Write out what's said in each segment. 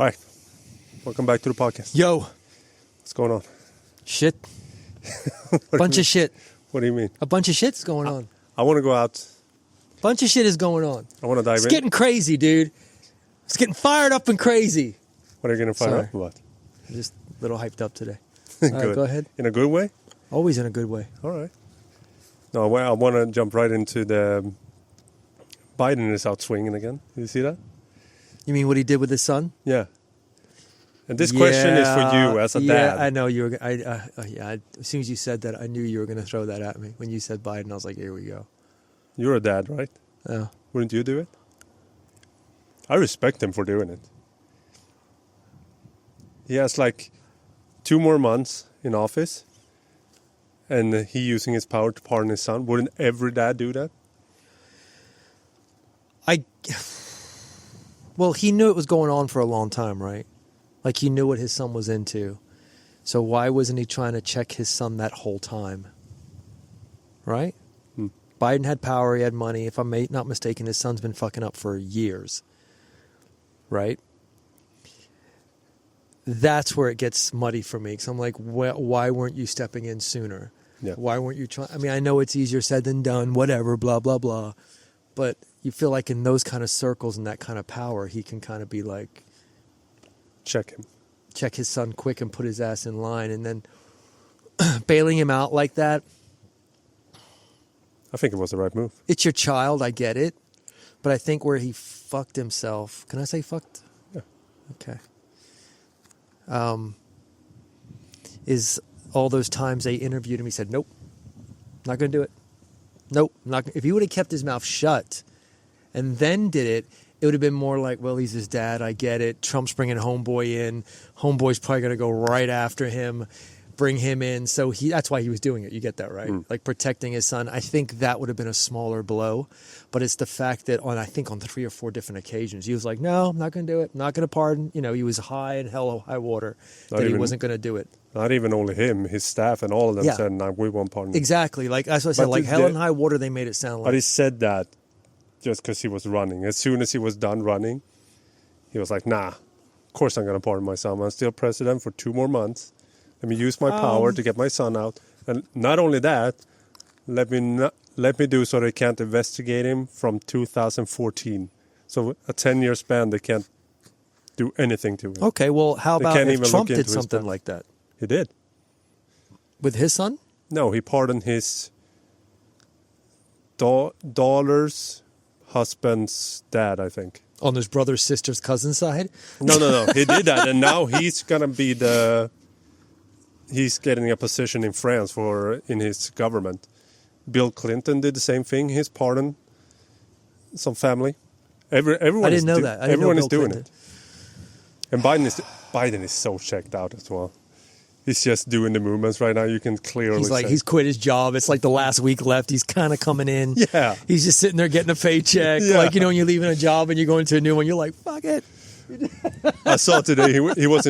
Hi. Welcome back to the podcast. Yo. What's going on? Shit. Bunch of shit. What do you mean? A bunch of shit's going on. I want to go out. Bunch of shit is going on. I want to dive It's in. getting crazy, dude. It's getting fired up and crazy. What are you going to find out about? I'm just a little hyped up today. Good. All right, go ahead. In a good way? Always in a good way. All right. No, I want to jump right into the Biden is out swinging again. Did you see that? You mean what he did with his son? Yeah. And this question is for you as a dad. I know you were. As soon as you said that, I knew you were going to throw that at me. When you said Biden, I was like, here we go. You're a dad, right? Yeah. Wouldn't you do it? I respect him for doing it. He has like 2 more months in office, and he using his power to pardon his son. Wouldn't every dad do that? Well, he knew it was going on for a long time, right? Like, he knew what his son was into. So why wasn't he trying to check his son that whole time? Right? Biden had power, he had money. If I'm not mistaken, his son's been fucking up for years. Right? That's where it gets muddy for me. Because I'm like, why weren't you stepping in sooner? Yeah. Why weren't you trying? I mean, I know it's easier said than done, whatever, blah, blah, blah. But you feel like in those kind of circles and that kind of power, he can kind of be like... Check his son quick and put his ass in line. And then bailing him out like that... I think it was the right move. It's your child, I get it. But I think where he fucked himself... Can I say fucked? Yeah. Okay. Is all those times they interviewed him, he said, nope, not going to do it. Nope. Not. If he would have kept his mouth shut and then did it, it would have been more like, well, he's his dad. I get it. Trump's bringing Homeboy in. Homeboy's probably going to go right after him, bring him in. So that's why he was doing it. You get that, right? Like protecting his son. I think that would have been a smaller blow. But it's the fact that on 3 or 4 different occasions, he was like, no, I'm not going to do it. I'm not going to pardon. You know, he was high in high water that he wasn't going to do it. Not even only him, his staff and all of them said, no, we won't pardon him. Exactly. Like, that's what I said. Like, hell and high water, they made it sound like. But he said that just because he was running. As soon as he was done running, he was like, nah, of course I'm going to pardon my son. I'm still president for 2 more months. Let me use my power to get my son out. And not only that, let me do so they can't investigate him from 2014. So a 10-year span, they can't do anything to him. Okay, well, how about if Trump did something like that? He did. With his son? No, he pardoned his daughter's husband's dad, I think. On his brother's, sister's, cousin's side? No. He did that, and now he's gonna be he's getting a position in France in his government. Bill Clinton did the same thing. He's pardoned some family. Everyone I didn't know that. Everyone is doing it. And Biden is so checked out as well. He's just doing the movements right now. You can clearly He's like, say. he's quit his job. It's like the last week left. He's kind of coming in. Yeah. He's just sitting there getting a paycheck. Yeah. Like, you know, when you're leaving a job and you're going to a new one, you're like, fuck it. I saw today he was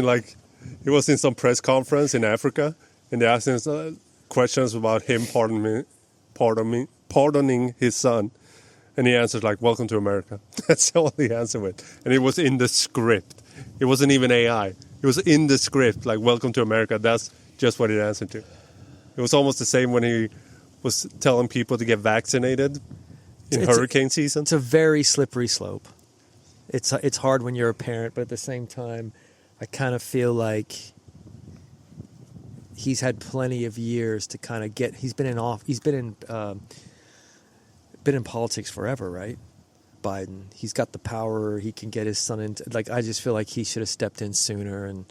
in some press conference in Africa, and they asked him questions about him pardoning his son, and he answered like, "Welcome to America." That's all he answered with, and it was in the script. It wasn't even AI. It was in the script, like "Welcome to America." That's just what it answered to. It was almost the same when he was telling people to get vaccinated in hurricane season. It's a very slippery slope. It's hard when you're a parent, but at the same time, I kind of feel like he's had plenty of years to kind of get. He's been in politics forever, right? Biden. He's got the power. He can get his son into. Like, I just feel like he should have stepped in sooner and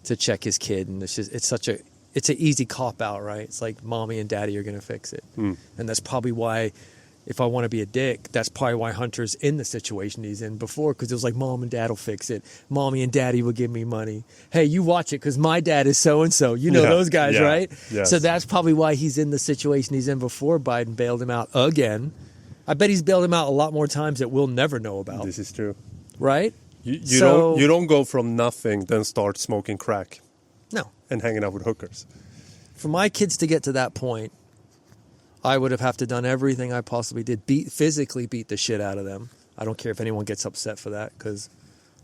to check his kid. And it's an easy cop out, right? It's like mommy and daddy are going to fix it, and that's probably why. If I want to be a dick, that's probably why Hunter's in the situation he's in before, because it was like, mom and dad will fix it. Mommy and daddy will give me money. Hey, you watch it because my dad is so-and-so. You know those guys, right? Yes. So that's probably why he's in the situation he's in before Biden bailed him out again. I bet he's bailed him out a lot more times that we'll never know about. This is true. Right? You don't go from nothing, then start smoking crack. No. And hanging out with hookers. For my kids to get to that point, I would have to done everything I possibly did. Physically beat the shit out of them. I don't care if anyone gets upset for that, because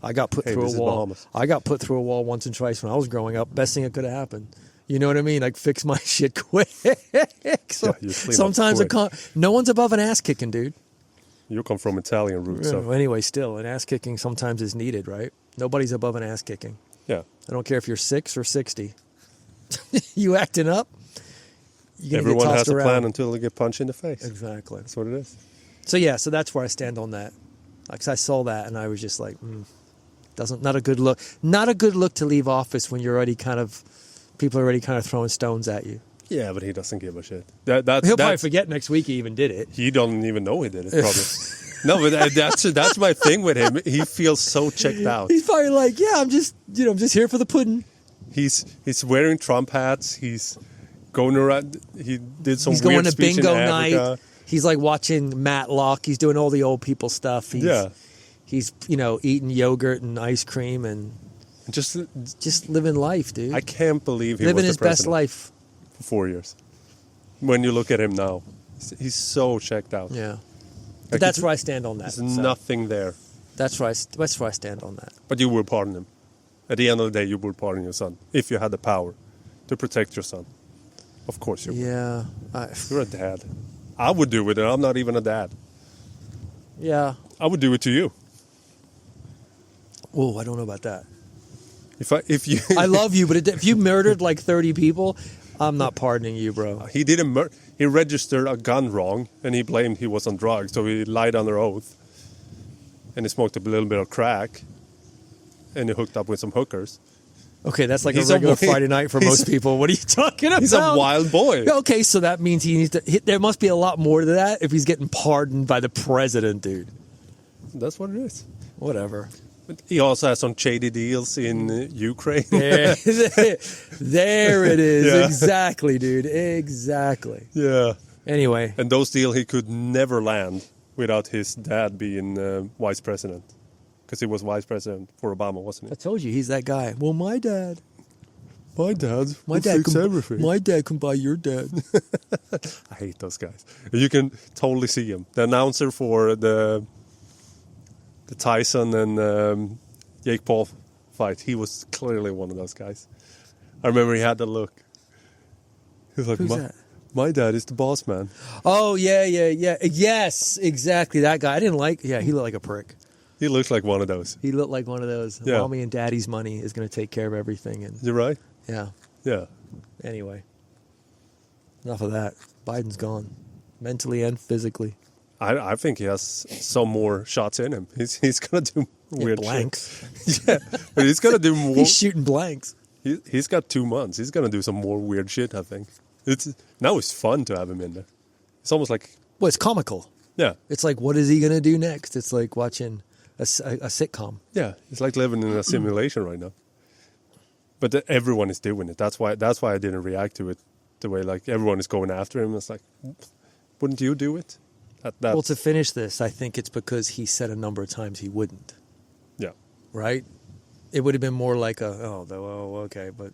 I got put Hey, through this a is wall. Bahamas. I got put through a wall once and twice when I was growing up. Best thing that could have happened. You know what I mean? Like, fix my shit quick. So, you clean up sometimes quick. no one's above an ass kicking, dude. You come from Italian roots, so Anyway, still, an ass kicking sometimes is needed, right? Nobody's above an ass kicking. yeah. I don't care if you're 6 or 60. You acting up, you're gonna Everyone get has tossed a around. plan until they get punched in the face. Exactly. That's what it is. So yeah, so that's where I stand on that. Because I saw that and I was just like, not a good look. Not a good look to leave office when you're already people are already kind of throwing stones at you. Yeah, but he doesn't give a shit. He'll probably That's forget next week he even did it. he don't even know he did it. Probably. No, but that's my thing with him. He feels so checked out. He's probably like, yeah, I'm just here for the pudding. He's wearing Trump hats. He's going around. He did some. He's going weird to speech bingo in Africa. night. He's like watching Matlock. He's doing all the old people stuff. He's eating yogurt and ice cream and just living life, dude. I can't believe he living was his the best president life. for 4 years. When you look at him now, he's so checked out. Yeah, Like, but that's where I stand on that. There's So nothing there. that's where I stand on that. But you would pardon him. At the end of the day, you would pardon your son if you had the power to protect your son. Of course you would. Yeah, You're a dad. I would do it, and I'm not even a dad. yeah. I would do it to you. Oh, I don't know about that. If you I love you, but if you murdered like 30 people, I'm not pardoning you, bro. he didn't he registered a gun wrong, and he blamed he was on drugs, so he lied under oath, and he smoked a little bit of crack, and he hooked up with some hookers. Okay, that's like He's a regular a- Friday night for most people. What are you talking about? He's a wild boy. Okay, so that means he needs to. There must be a lot more to that if he's getting pardoned by the president, dude. That's what it is. Whatever. But he also has some shady deals in Ukraine. There, there it is. Yeah. Exactly, dude. Exactly. Yeah. Anyway, And those deals he could never land without his dad being vice president. Because he was vice president for Obama, wasn't I he? told you he's that guy. Well, my dad My dad can everything. My dad can buy your dad. I hate those guys. You can totally see him. The announcer for the Tyson and Jake Paul fight, he was clearly one of those guys. I remember he had the look. He was like, Who's that? My dad is the boss man. Oh yeah. Yes, exactly that guy. I didn't like. Yeah, he looked like a prick. He looks like one of those. He looked like one of those. Yeah. Mommy and daddy's money is going to take care of everything. And You're right. yeah. Yeah. Anyway, enough of that. Biden's gone, mentally and physically. I think he has some more shots in him. He's gonna do weird blanks. shit. Yeah, but he's gonna do more. He's shooting blanks. He's got 2 months. He's gonna do some more weird shit. I think now it's fun to have him in there. It's almost like Well, it's comical. yeah, It's like, what is he going to do next? It's like watching a sitcom. yeah. It's like living in a simulation right now. But everyone is doing it. That's why I didn't react to it the way like everyone is going after him. It's like, wouldn't you do it? Well, to finish this, I think it's because he said a number of times he wouldn't. yeah. Right? It would have been more like okay, but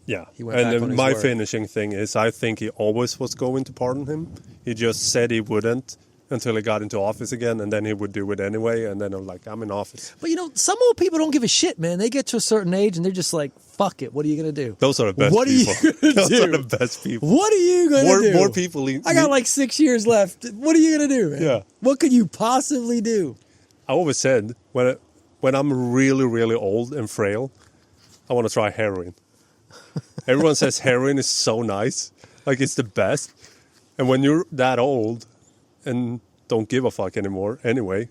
Yeah, He went back on and his my word. finishing thing is I think he always was going to pardon him. He just said he wouldn't until he got into office again, and then he would do it anyway. And then I'm like, I'm in office. But some old people don't give a shit, man. They get to a certain age and they're just like, fuck it. What are you going to do? Those are the best What are you people. gonna Those do? are the best people. What are you going to do? More people. I got like 6 years left. What are you going to do, man? Yeah. What could you possibly do? I always said when I'm really, really old and frail, I want to try heroin. Everyone says heroin is so nice, like it's the best. And when you're that old and don't give a fuck anymore, anyway.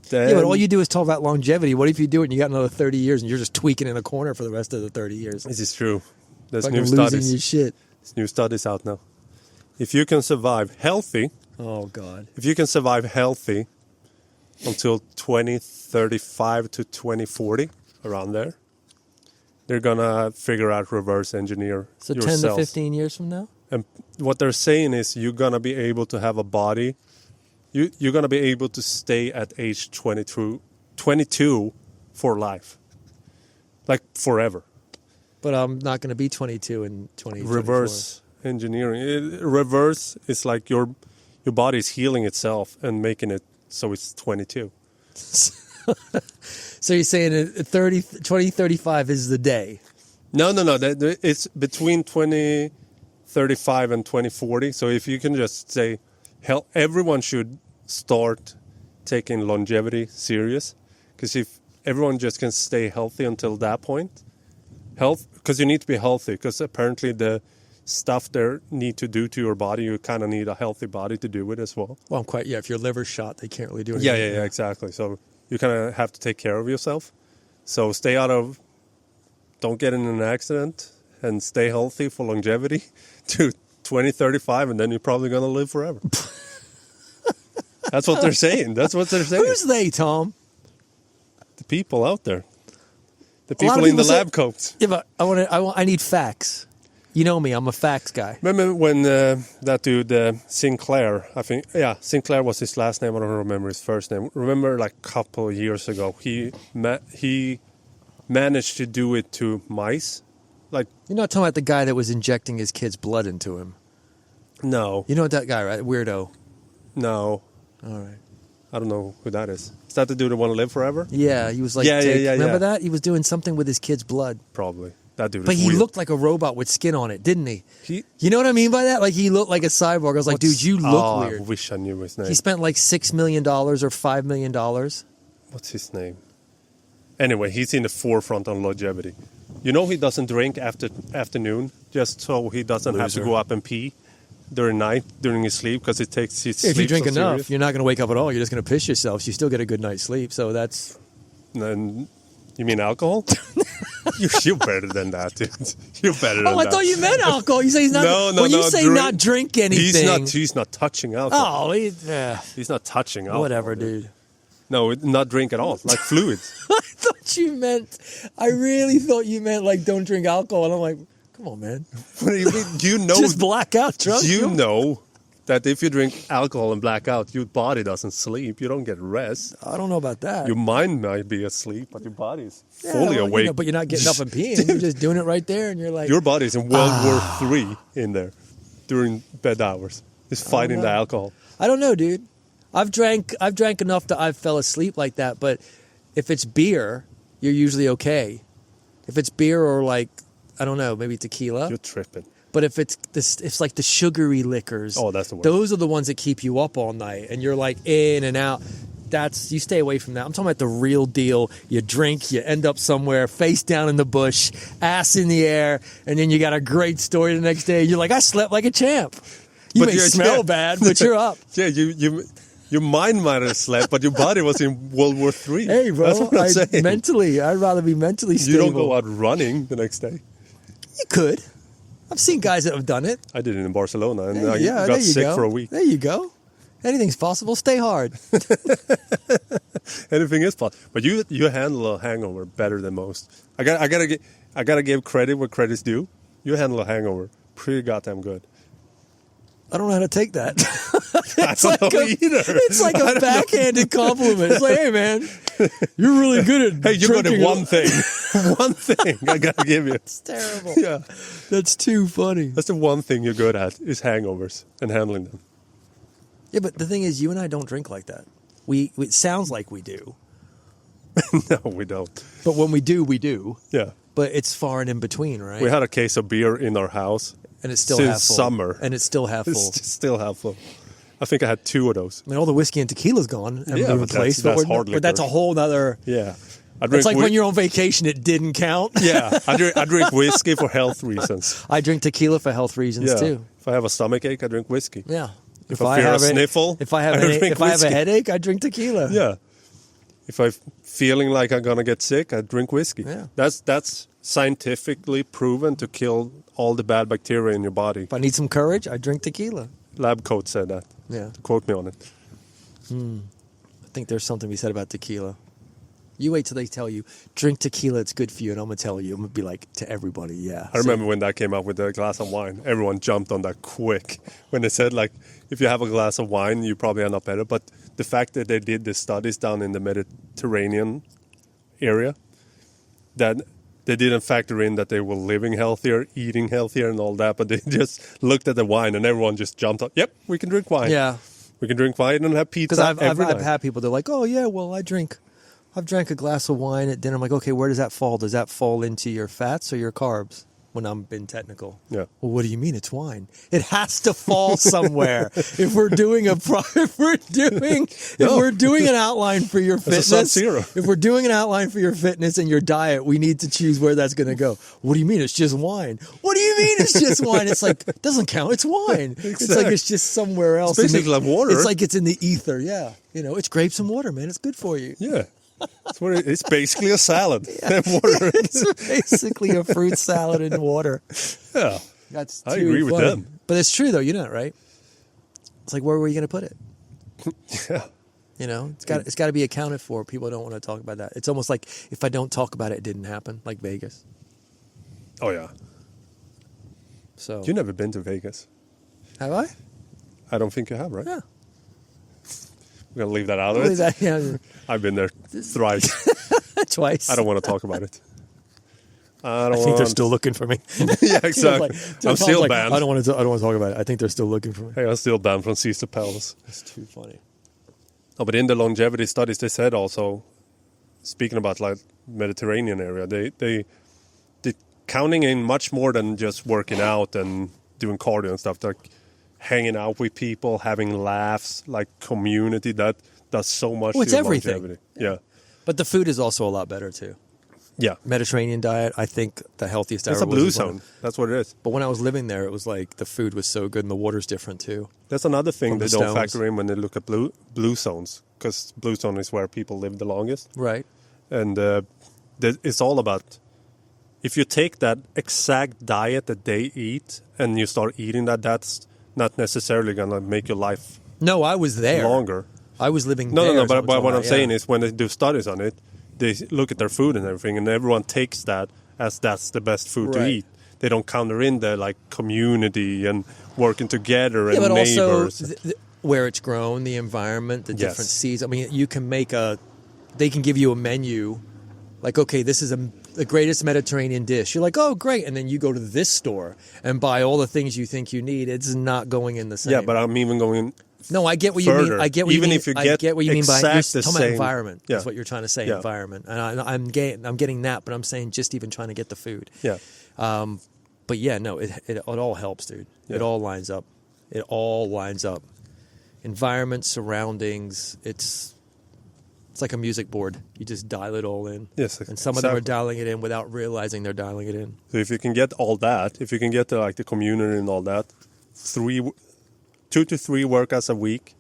Then Yeah, but all you do is talk about longevity. What if you do it and you got another 30 years and you're just tweaking in a corner for the rest of the 30 years? This is true. There's Fucking new losing studies. your shit. There's new studies out now. If you can survive healthy, Oh, God. if you can survive healthy until 2035 to 2040, around there, they're gonna figure out reverse engineer So your 10 cells. to 15 years from now? And what they're saying is you're gonna be able to have a body. You're gonna be able to stay at age 22 for life, like forever. But I'm not going to be 22 in 2024. Reverse engineering. Reverse is like your body is healing itself and making it so it's 22. So you're saying 2035 is the day? No. It's between 2035 and 2040. So if you can just say, hell, everyone should start taking longevity serious. Because if everyone just can stay healthy until that point, because you need to be healthy. Because apparently the stuff they need to do to your body, you kind of need a healthy body to do it as well. Well, if your liver's shot, they can't really do anything. Yeah, exactly. So you kind of have to take care of yourself. So don't get in an accident and stay healthy for longevity to 2035, and then you're probably going to live forever. That's what they're saying. Who's they, Tom? The people out there. The people in the lab coats. Yeah, but I need facts. You know me, I'm a facts guy. Remember when that dude, Sinclair, I think, Sinclair was his last name, I don't remember his first name. Remember like a couple of years ago, he managed to do it to mice. Like, you're not talking about the guy that was injecting his kid's blood into him. No. You know that guy, right? Weirdo. No. All right. I don't know who that is. Is that the dude that want to live forever? Yeah, he was like, yeah. Remember that? He was doing something with his kid's blood. Probably. That dude But is he weird. looked like a robot with skin on it, didn't he? You know what I mean by that? Like, he looked like a cyborg. I was like, dude, you look weird. I wish I knew his name. He spent like $6 million or $5 million. What's his name? Anyway, he's in the forefront on longevity. You know he doesn't drink after afternoon just so he doesn't have to go up and pee during his sleep because it takes his sleep If you drink so enough, serious. you're not going to wake up at all. You're just going to piss yourself. So you still get a good night's sleep. So that's... And you mean alcohol? You're better than that, dude. You're better than that. Oh, I thought you meant alcohol. You say he's not... No, When you say not drink anything... He's not touching alcohol. Oh, he's not touching alcohol. Whatever, dude. No, not drink at all. Like fluids. I thought you meant... I really thought you meant, like, don't drink alcohol. And I'm like, come on, man. What do you mean? You know... Just black out drunk. You know that if you drink alcohol and black out, your body doesn't sleep. You don't get rest. I don't know about that. Your mind might be asleep, but your body is fully awake. You know, but you're not getting up and peeing. You're just doing it right there, and you're like... Your body's in World War III in there during bed hours. It's fighting the alcohol. I don't know, dude. I've drank enough that I fell asleep like that, but if it's beer, you're usually okay. If it's beer or like, I don't know, maybe tequila. You're tripping. But if it's like the sugary liquors. Oh, that's the worst. Those are the ones that keep you up all night, and you're like in and out. You stay away from that. I'm talking about the real deal. You drink, you end up somewhere, face down in the bush, ass in the air, and then you got a great story the next day. You're like, I slept like a champ. You may smell bad, but you're up. Yeah, your mind might have slept, but your body was in World War III. Hey, bro, that's what I'm saying. I'd rather be mentally stable. You don't go out running the next day. You could. I've seen guys that have done it. I did it in Barcelona, and I there got you sick go. for a week. There you go. Anything's possible. Stay hard. Anything is possible. But you handle a hangover better than most. I gotta give credit where credit's due. You handle a hangover pretty goddamn good. I don't know how to take that. I don't know either. It's like a backhanded compliment. It's like, hey, man, you're really good at Hey, you got it one thing. One thing I got to give you. It's terrible. Yeah. That's too funny. That's the one thing you're good at is hangovers and handling them. Yeah, but the thing is, you and I don't drink like that. It sounds like we do. No, we don't. But when we do, we do. Yeah. But it's far and in between, right? We had a case of beer in our house. And it's still since half full. summer. And it's still half full. It's still half full. I think I had 2 of those. I mean, all the whiskey and tequila's gone and Yeah, replaced. that's hard liquor. But that's a whole nother... Yeah. It's like when you're on vacation, it didn't count. Yeah. I drink whiskey for health reasons. I drink tequila for health reasons, too. If I have a stomach ache, I drink whiskey. Yeah. If I feel a sniffle, if I have a headache, I drink tequila. Yeah. If I'm feeling like I'm gonna get sick, I drink whiskey. Yeah. That's scientifically proven to kill all the bad bacteria in your body. If I need some courage, I drink tequila. Lab coat said that. Yeah. Quote me on it. I think there's something to be said about tequila. You wait till they tell you, drink tequila, it's good for you, and I'm going to tell you. I'm going to be like, to everybody, yeah. I remember when that came out with a glass of wine. Everyone jumped on that quick. When they said, like, if you have a glass of wine, you probably end up better. But the fact that they did the studies down in the Mediterranean area, that they didn't factor in that they were living healthier, eating healthier, and all that. But they just looked at the wine, and everyone just jumped up. Yep, we can drink wine. Yeah. We can drink wine and have pizza Because every night. I've had people, they're like, oh, yeah, well, I drink I've drank a glass of wine at dinner. I'm like, okay, where does that fall? Does that fall into your fats or your carbs? When I'm being technical. Yeah. Well, what do you mean it's wine? It has to fall somewhere. If we're doing an outline for your fitness, Sub-zero. if we're doing an outline for your fitness and your diet, we need to choose where that's going to go. What do you mean it's just wine? What do you mean it's just wine? It's like, it doesn't count. It's wine. It's like it's just somewhere else. It's basically like water. It's like it's in the ether. Yeah. You know, it's grapes and water, man. It's good for you. Yeah. It's basically a salad. And water. It's basically a fruit salad and water. Yeah. That's I agree with them. But it's true, though. You know it, right? It's like, where were you going to put it? Yeah. You know, it's got to be accounted for. People don't want to talk about that. It's almost like if I don't talk about it, it didn't happen, like Vegas. Oh, yeah. So You've never been to Vegas. have I? I don't think you have, right? Yeah. We're going to leave that out of it. Yeah, I've been there thrice. twice. I don't want to talk about it. I think they're still looking for me. Yeah, exactly. I'm still banned. I don't want to talk about it. I think they're still looking for me. Hey, I'm still banned from Caesar Palace. That's too funny. Oh, but in the longevity studies, they said also, speaking about like Mediterranean area, they counting in much more than just working out and doing cardio and stuff. Like hanging out with people, having laughs, like community. That does so much. Well, it's to your everything. longevity. Yeah. But the food is also a lot better too. Yeah. Mediterranean diet, I think the healthiest It's ever a blue was zone. That's what it is. But when I was living there, it was like the food was so good and the water's different too. That's another thing From they the don't stones. factor in when they look at blue zones, because blue zone is where people live the longest. Right. And it's all about, if you take that exact diet that they eat and you start eating that, that's not necessarily going to make your life No, I was there. longer. I was living No, there. no, is but what I'm talking saying about, is when they do studies on it, they look at their food and everything, and everyone takes that as that's the best food to Right. eat. They don't counter in the like community and working together and but neighbors. also where it's grown, the environment, the Yes. different seeds. I mean, you can make they can give you a menu, like, okay, this is the greatest Mediterranean dish. You're like, oh, great. And then you go to this store and buy all the things you think you need. It's not going in the same. Yeah, but I'm even going. No, I get what you mean. further. I get what Even you mean. if you I get get what you mean by you're exact the talking about same- environment. Yeah. That's what you're trying to say, Yeah. environment. And I'm getting that, but I'm saying just even trying to get the food. Yeah. But yeah, no, it all helps, dude. Yeah. It all lines up. It all lines up. Environment, surroundings. It's like a music board. You just dial it all in. Yes, And some of them are exactly. dialing it in without realizing they're dialing it in. So if you can get all that, if you can get the community and all that, 2 to 3 workouts a week,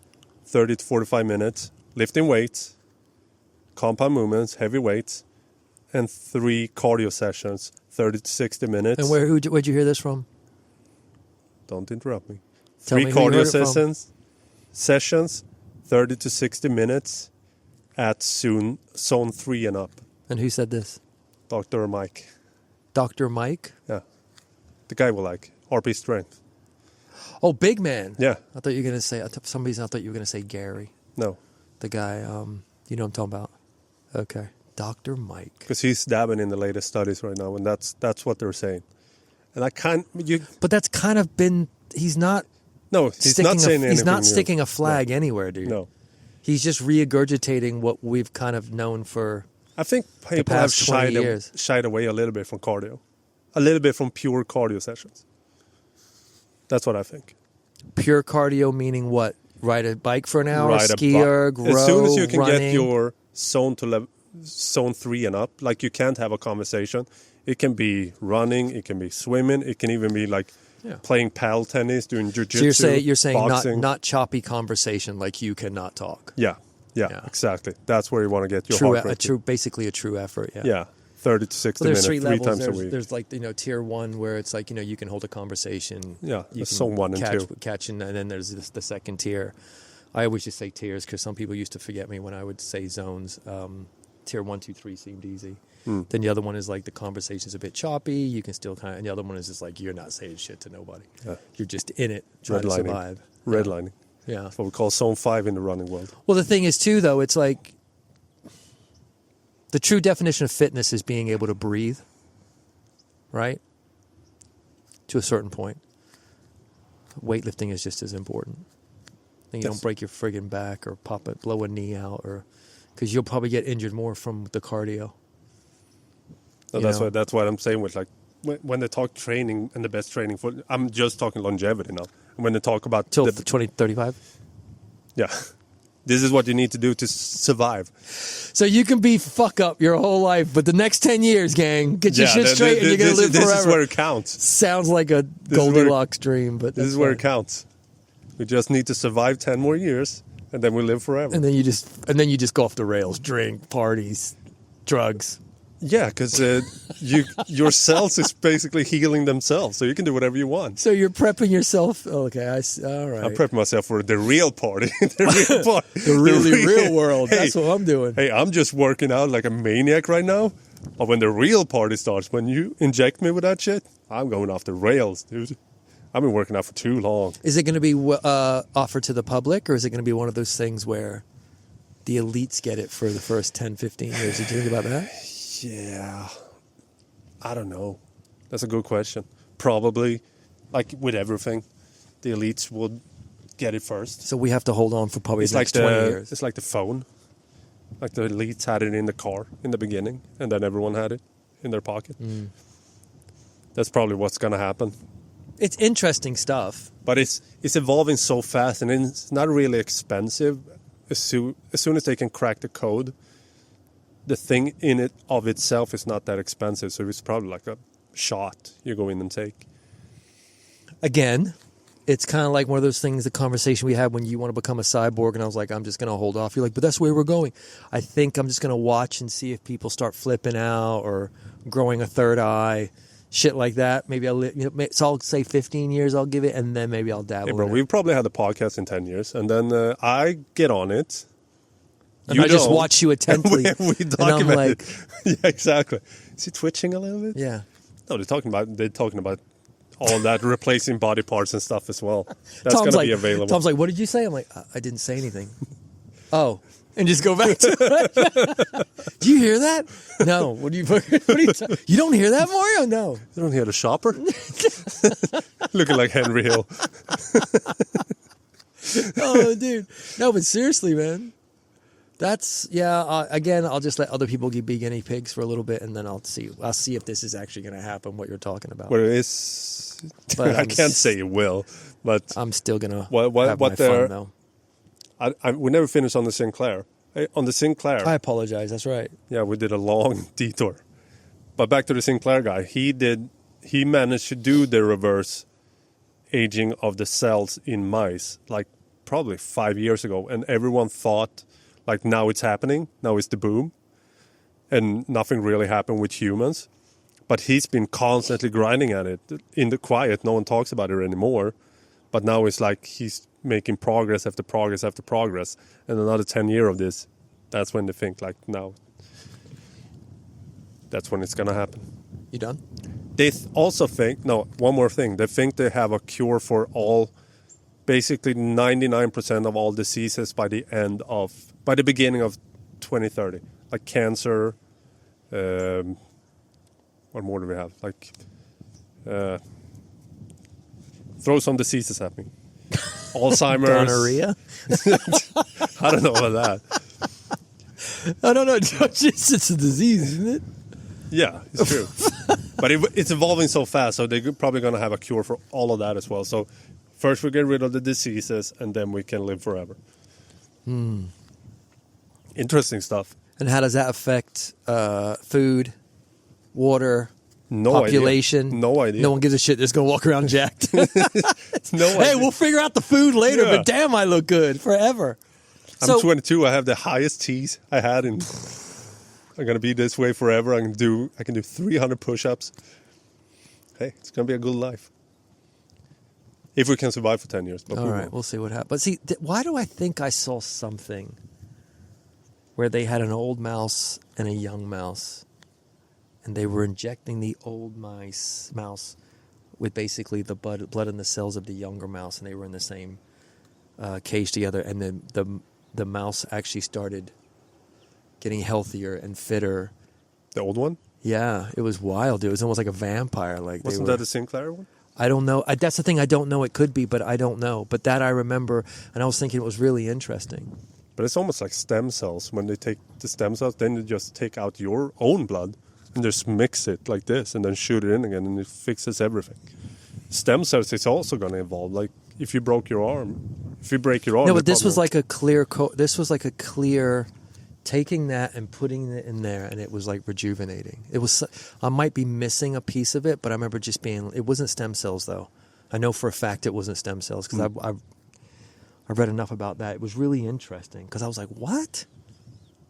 30 to 45 minutes, lifting weights, compound movements, heavy weights, and 3 cardio sessions, 30 to 60 minutes. And where'd you hear this from? Don't interrupt me. Tell 3 me who you cardio heard it from. sessions, 30 to 60 minutes at zone 3 and up. And who said this? Dr. Mike. Dr. Mike? Yeah. The guy will like RP strength. Oh, big man. Yeah. I thought you were going to say, I thought you were going to say Gary. No. The guy, you know what I'm talking about. Okay. Dr. Mike. Because he's dabbing in the latest studies right now, and that's what they're saying. And I can't. But that's kind of been, he's not No, he's not saying anything. he's not new. sticking a flag anywhere, dude. No. He's just regurgitating what we've kind of known for. I think people have past 20 years. shied away a little bit from cardio. A little bit from pure cardio sessions. That's what I think. Pure cardio meaning what? Ride a bike for an hour, Ride a ski bike. erg, row, As soon as you can running. get your zone to zone 3 and up, like you can't have a conversation. It can be running, it can be swimming, it can even be like playing paddle tennis, doing jujitsu. So you're saying boxing. not choppy conversation like you cannot talk. Yeah, exactly. That's where you want to get your heart rate. Basically a true effort. Yeah. Yeah, 30 to 60 Well, there's minutes, 3 3 levels. times a week. There's like tier 1 where it's like you can hold a conversation. Yeah, you that's zone 1 and 2. Catch, and then there's the second tier. I always just say tiers because some people used to forget me when I would say zones. Tier 1, 2, 3 seemed easy. Then the other one is like the conversation's a bit choppy. You can still and the other one is just like you're not saying shit to nobody. Yeah. You're just in it trying to survive. Redlining. Yeah. That's what we call zone 5 in the running world. Well, the thing is too, though, it's like the true definition of fitness is being able to breathe, right? To a certain point. Weightlifting is just as important. And you don't break your friggin' back or blow a knee out or because you'll probably get injured more from the cardio. So that's what I'm saying with like when they talk training and the best training for. I'm just talking longevity now. And when they talk about Till 2035. Yeah. This is what you need to do to survive. So you can be fuck up your whole life, but the next 10 years, gang, get your shit straight and you're going to live forever. This is where it counts. Sounds like a Goldilocks dream, but this is where it counts. We just need to survive 10 more years and then we live forever. And then you just go off the rails, drink, parties, drugs. Yeah, because your cells is basically healing themselves, so you can do whatever you want. So you're prepping yourself. Okay, all right. I'm prepping myself for the real party, the real world. That's what I'm doing. Hey, I'm just working out like a maniac right now. But when the real party starts, when you inject me with that shit, I'm going off the rails, dude. I've been working out for too long. Is it going to be offered to the public, or is it going to be one of those things where the elites get it for the first 10, 15 years? Did you think about that? Yeah, I don't know. That's a good question. Probably, like with everything, the elites will get it first. So we have to hold on for probably the next 20 years. It's like the phone. Like the elites had it in the car in the beginning, and then everyone had it in their pocket. That's probably what's going to happen. It's interesting stuff. But it's evolving so fast, and it's not really expensive. As soon as they can crack the code, the thing in it of itself is not that expensive, so it's probably like a shot you go in and take. Again, it's kind of like one of those things, the conversation we had when you want to become a cyborg, and I was like, I'm just going to hold off. You're like, but that's where we're going. I think I'm just going to watch and see if people start flipping out or growing a third eye, shit like that. Maybe so I'll say 15 years I'll give it, and then maybe I'll dabble. Hey, bro, we've probably had a podcast in 10 years, and then I get on it. And I just watch you intently. we document it. Yeah, exactly. Is he twitching a little bit? Yeah. No, they're talking about all that replacing body parts and stuff as well. That's going to be available. Tom's like, what did you say? I'm like, I didn't say anything. Oh, and just go back to it. Do you hear that? No. What are you you don't hear that, Mario? No. You don't hear the shopper? Looking like Henry Hill. Oh, dude. No, but seriously, man. That's, again, I'll just let other people be guinea pigs for a little bit, and then I'll see if this is actually going to happen, what you're talking about. Well, it is. But I can't say it will, but I'm still going to have my fun, though. We never finished on the Sinclair. On the Sinclair. I apologize, that's right. Yeah, we did a long detour. But back to the Sinclair guy. He managed to do the reverse aging of the cells in mice, like probably 5 years ago, and everyone thought, like, now it's happening, now it's the boom, and nothing really happened with humans. But he's been constantly grinding at it in the quiet. No one talks about it anymore. But now it's like he's making progress after progress after progress. And another 10 years of this, that's when they think, like, now, that's when it's going to happen. You done? They also think, one more thing. They think they have a cure for basically 99% of all diseases by the beginning of 2030, like cancer. What more do we have? Like, throw some diseases at me. Alzheimer's. Gonorrhea? I don't know about that. I don't know. It's a disease, isn't it? Yeah, it's true. But it's evolving so fast, so they're probably going to have a cure for all of that as well. So first we get rid of the diseases, and then we can live forever. Interesting stuff. And how does that affect food, water, No population? idea. No idea. No one gives a shit. They're just going to walk around jacked. No Hey, idea. we'll figure out the food later, Yeah. but damn, I look good forever. I'm 22. I have the highest T's I had, and I'm going to be this way forever. I can do 300 push-ups. Hey, it's going to be a good life. If we can survive for 10 years. But All right, we'll see what happens. But see, why do I think I saw something where they had an old mouse and a young mouse, and they were injecting the old mouse with basically the blood in the cells of the younger mouse, and they were in the same cage together, and then the mouse actually started getting healthier and fitter. The old one? Yeah, it was wild, dude. It was almost like a vampire. Like Wasn't that the Sinclair one? I don't know. That's the thing. I don't know. It could be, but I don't know. But that I remember, and I was thinking it was really interesting. But it's almost like stem cells. When they take the stem cells, then you just take out your own blood and just mix it like this and then shoot it in again, and it fixes everything. Stem cells is also going to evolve. Like if you break your arm, No, but this was like a clear. This was like a clear. Taking that and putting it in there, and it was like rejuvenating. It was. I might be missing a piece of it, but I remember just being. It wasn't stem cells, though. I know for a fact it wasn't stem cells because I read enough about that. It was really interesting because I was like, "What?"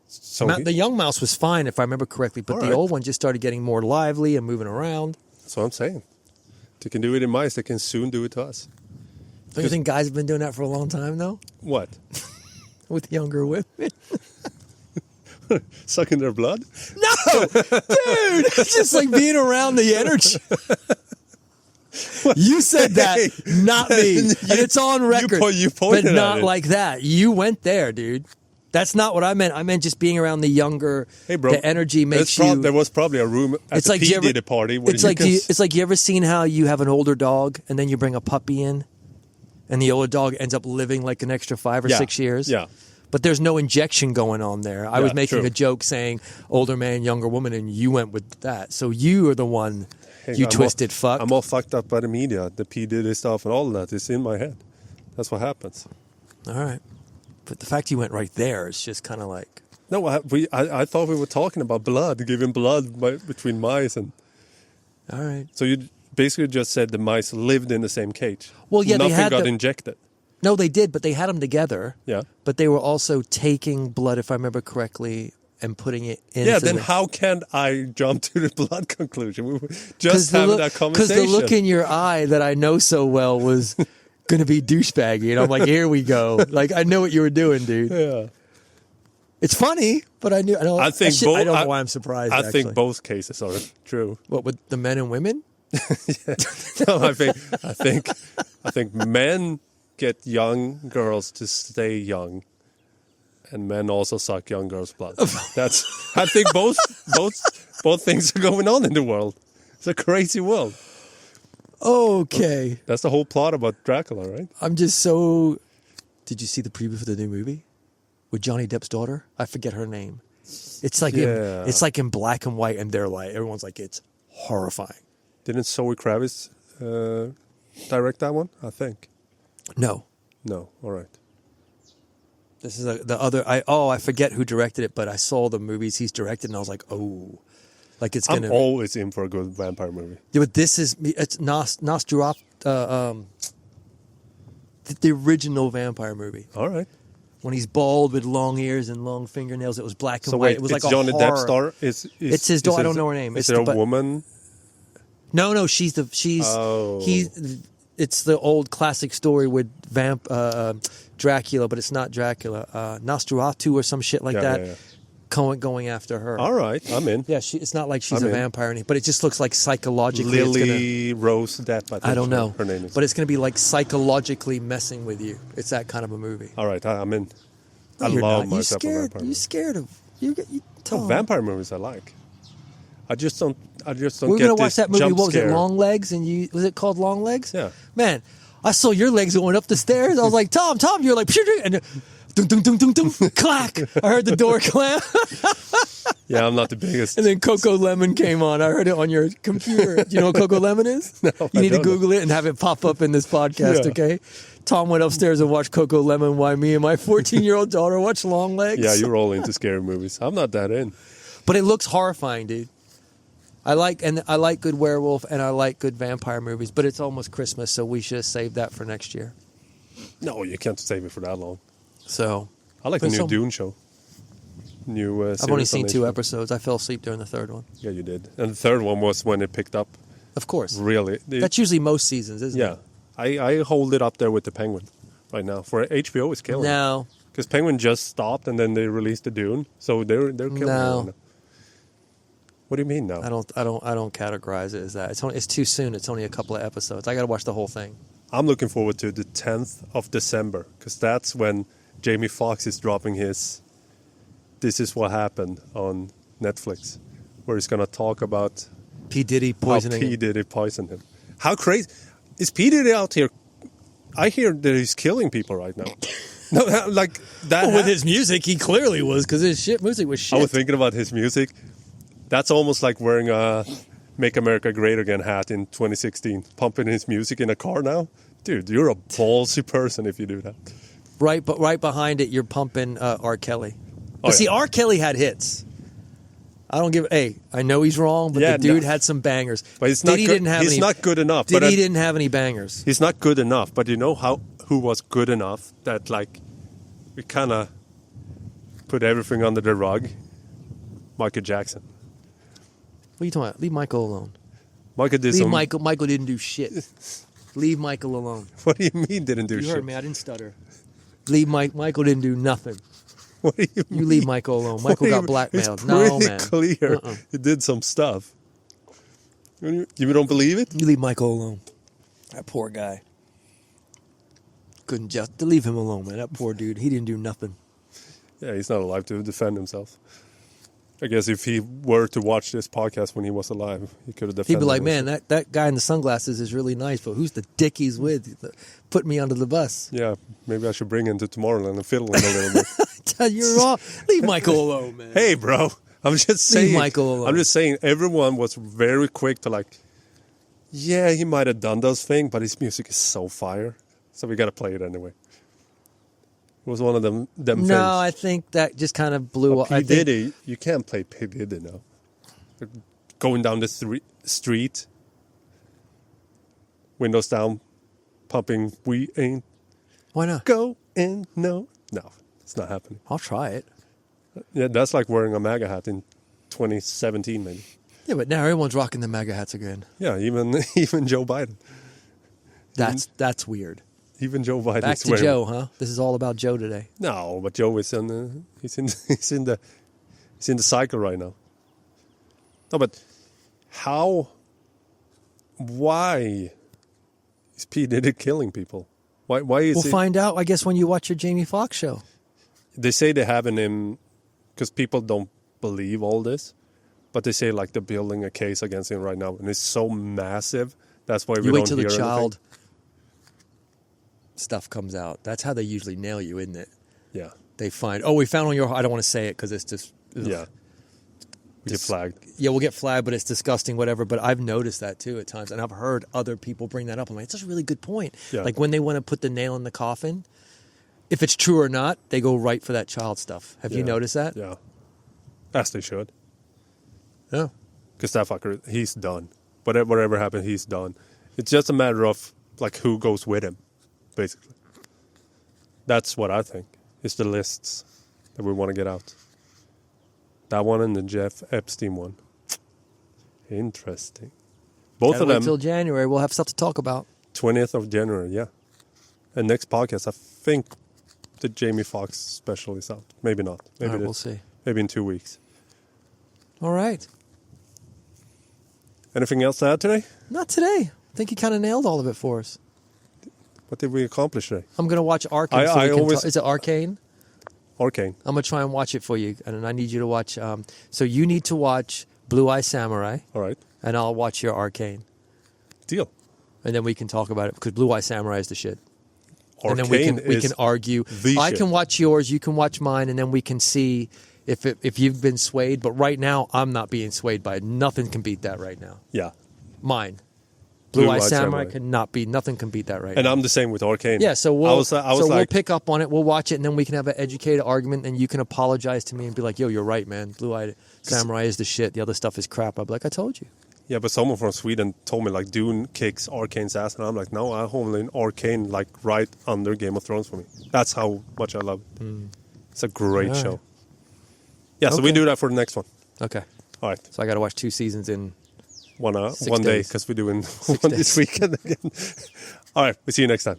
So the young mouse was fine, if I remember correctly, but the old one just started getting more lively and moving around. That's what I'm saying. They can do it in mice. They can soon do it to us. Don't you think guys have been doing that for a long time, though? What? With younger women. Sucking their blood? No! Dude! It's just like being around the energy. You said that, not me. And it's on record. You pointed but not at it. like that. You went there, dude. That's not what I meant. I meant just being around the younger. Hey, bro. The energy makes you... There was probably a room at the P.Diddy party where it's like you ever seen how you have an older dog and then you bring a puppy in and the older dog ends up living like an extra 5 or 6 years? Yeah. But there's no injection going on there. I was making a joke saying older man, younger woman, and you went with that. So you are the one, twisted fuck. I'm all fucked up by the media. The P.Diddy stuff and all that is in my head. That's what happens. All right. But the fact you went right there is just kind of like... No, I thought we were talking about blood, giving blood between mice. And all right. So you basically just said the mice lived in the same cage. Well, yeah, Nothing got injected. No, they did, but they had them together. Yeah. But they were also taking blood, if I remember correctly, and putting it in. Yeah, then how can I jump to the blood conclusion? We were just having that conversation. Because the look in your eye that I know so well was going to be douchebaggy. And I'm like, here we go. Like, I know what you were doing, dude. Yeah. It's funny, but I don't know why I'm surprised, I think both cases are true. What, with the men and women? Yeah. No, I think men get young girls to stay young, and men also suck young girls' blood. I think both things are going on in the world. It's a crazy world. Okay. That's the whole plot about Dracula, right? I'm just so... Did you see the preview for the new movie? With Johnny Depp's daughter? I forget her name. It's like it's like in black and white, and they're like, everyone's like, it's horrifying. Didn't Zoe Kravitz direct that one? I think. No. All right. This is the other. I forget who directed it, but I saw the movies he's directed, and I was like, oh, like it's gonna. I'm always in for a good vampire movie. Yeah, but it's Nosferatu, the original vampire movie. All right. When he's bald with long ears and long fingernails, it was black and white. Wait, it was it's like Johnny a horror. Depp's star. It's his daughter. I don't know her name. Is there a woman? No, she's. It's the old classic story with Dracula, but it's not Dracula. Nosferatu or some shit like that. Yeah. Going after her. All right, I'm in. Yeah, it's not like she's a vampire, but it just looks like psychologically. Lily Rose Depp. I don't know. Her name is. But it's going to be like psychologically messing with you. It's that kind of a movie. All right, I'm in. No, I love myself a vampire movie. You scared of you? Vampire movies I like. I just don't. We're gonna watch that movie. What was it? Long Legs, and was it called Long Legs? Yeah. Man, I saw your legs going up the stairs. I was like, Tom, you're like, and dum dum dum dum dum, clack. I heard the door clam. Yeah, I'm not the biggest. And then Coco Lemon came on. I heard it on your computer. Do you know what Coco Lemon is? No, you need to Google it and have it pop up in this podcast, okay? Tom went upstairs and watched Coco Lemon while me and my 14-year-old daughter watched Long Legs. Yeah, you're all into scary movies. I'm not that in. But it looks horrifying, dude. I like good werewolf and I like good vampire movies, but it's almost Christmas, so we should save that for next year. No, you can't save it for that long. So I like the new Dune show. I've only seen 2 episodes. I fell asleep during the third one. Yeah, you did. And the third one was when it picked up. Of course. Really. That's usually most seasons, isn't it? Yeah. I hold it up there with the Penguin right now. For HBO, it's killing. No. Because Penguin just stopped and then they released the Dune. So they're killing it. No. What do you mean now? I don't categorize it as that. It's too soon. It's only a couple of episodes. I got to watch the whole thing. I'm looking forward to the 10th of December because that's when Jamie Foxx is dropping his This Is What Happened on Netflix, where he's going to talk about P.Diddy poisoning how P.Diddy poisoned him. How crazy is P.Diddy out here? I hear that he's killing people right now. No, like that. Well, with his music, he clearly was, because his music was shit. I was thinking about his music. That's almost like wearing a "Make America Great Again" hat in 2016, pumping his music in a car now. Dude, you're a ballsy person if you do that. Right, but right behind it, you're pumping R. Kelly. But Oh, see, yeah. R. Kelly had hits. I don't give. Hey, I know he's wrong, but Yeah, the dude no. had some bangers. But it's not Diddy good. didn't have He's any. not good enough. Diddy But didn't have any bangers. he's not good enough. But you know who was good enough that like we kind of put everything under the rug? Michael Jackson. What are you talking about? Leave Michael alone. Michael did Leave some. Michael. Michael didn't do shit. Leave Michael alone. What do you mean didn't do You shit? heard me. I didn't stutter. Leave Michael didn't do nothing. What do you You mean? leave Michael alone. Michael got blackmailed. It's No, pretty man. clear. He did some stuff. You don't believe it? You leave Michael alone. That poor guy. Couldn't just leave him alone, man. That poor dude. He didn't do nothing. Yeah, he's not alive to defend himself. I guess if he were to watch this podcast when he was alive, he could have defended He'd be like, himself. man, that guy in the sunglasses is really nice, but who's the dick he's with? Put me under the bus. Yeah, maybe I should bring him to Tomorrowland and fiddle him a little bit. You're wrong. Leave Michael alone, man. Hey, bro, I'm just saying. Michael alone. I'm just saying. Everyone was very quick to like. Yeah, he might have done those things, but his music is so fire, so we gotta play it anyway. It was one of them things. No, I think that just kind of blew up. P. Diddy, you can't play P. Diddy now. Going down the street, windows down, pumping. We ain't Why not? going. No, it's not happening. I'll try it. Yeah, that's like wearing a MAGA hat in 2017, maybe. Yeah, but now everyone's rocking the MAGA hats again. Yeah, even Joe Biden. That's weird. Even Joe Biden. Back to Joe, huh? This is all about Joe today. No, but Joe is he's in the cycle right now. No, but why is P. Diddy killing people? Why is We'll he? find out, I guess, when you watch your Jamie Foxx show. They say they have him because people don't believe all this, but they say like they're building a case against him right now, and it's so massive. That's why we You wait don't till hear the child anything. stuff comes out. That's how they usually nail you, isn't it? Yeah, They find, we found on your. I don't want to say it because it's just. Ugh. yeah. We get flagged. Yeah, we'll get flagged, but it's disgusting, whatever. But I've noticed that too at times, and I've heard other people bring that up. I'm like, it's just a really good point. Yeah. Like when they want to put the nail in the coffin, if it's true or not, they go right for that child stuff. Have you Yeah. noticed that? Yeah, as they should. Yeah. Because that fucker, he's done. Whatever happened, he's done. It's just a matter of like who goes with him, basically. That's what I think. It's the lists that we want to get out. That one and the Jeff Epstein one. Interesting. Both Gotta of wait them, till January. We'll have stuff to talk about. 20th of January, yeah. And next podcast, I think the Jamie Foxx special is out. Maybe not. Maybe All right, it- we'll see. Maybe in 2 weeks. All right. Anything else to add today? Not today. I think you kind of nailed all of it for us. What did we accomplish today? I'm going to watch Arcane. Is it Arcane? Arcane. I'm going to try and watch it for you. And I need you to watch. So you need to watch Blue Eye Samurai, All right. and I'll watch your Arcane. Deal. And then we can talk about it because Blue Eye Samurai is the shit. Arcane And then we can argue. the I shit. can watch yours, you can watch mine, and then we can see if you've been swayed. But right now, I'm not being swayed by it. Nothing can beat that right now. Yeah. Mine. Blue Eye Samurai. Samurai nothing can beat that right And now. I'm the same with Arcane. Yeah, so we'll we'll we'll pick up on it. We'll watch it, and then we can have an educated argument, and you can apologize to me and be like, "Yo, you're right, man. Blue Eye Samurai is the shit. The other stuff is crap." I'll be like, "I told you." yeah, but someone from Sweden told me like Dune kicks Arcane's ass, and I'm like, no, I hold in Arcane like right under Game of Thrones for me. That's how much I love it. It's a great All right. show. Yeah, so we Okay. do that for the next one. Okay, All right, so I got to watch 2 seasons in. 1 6 day days. because we're doing one this weekend again. All right, we'll see you next time.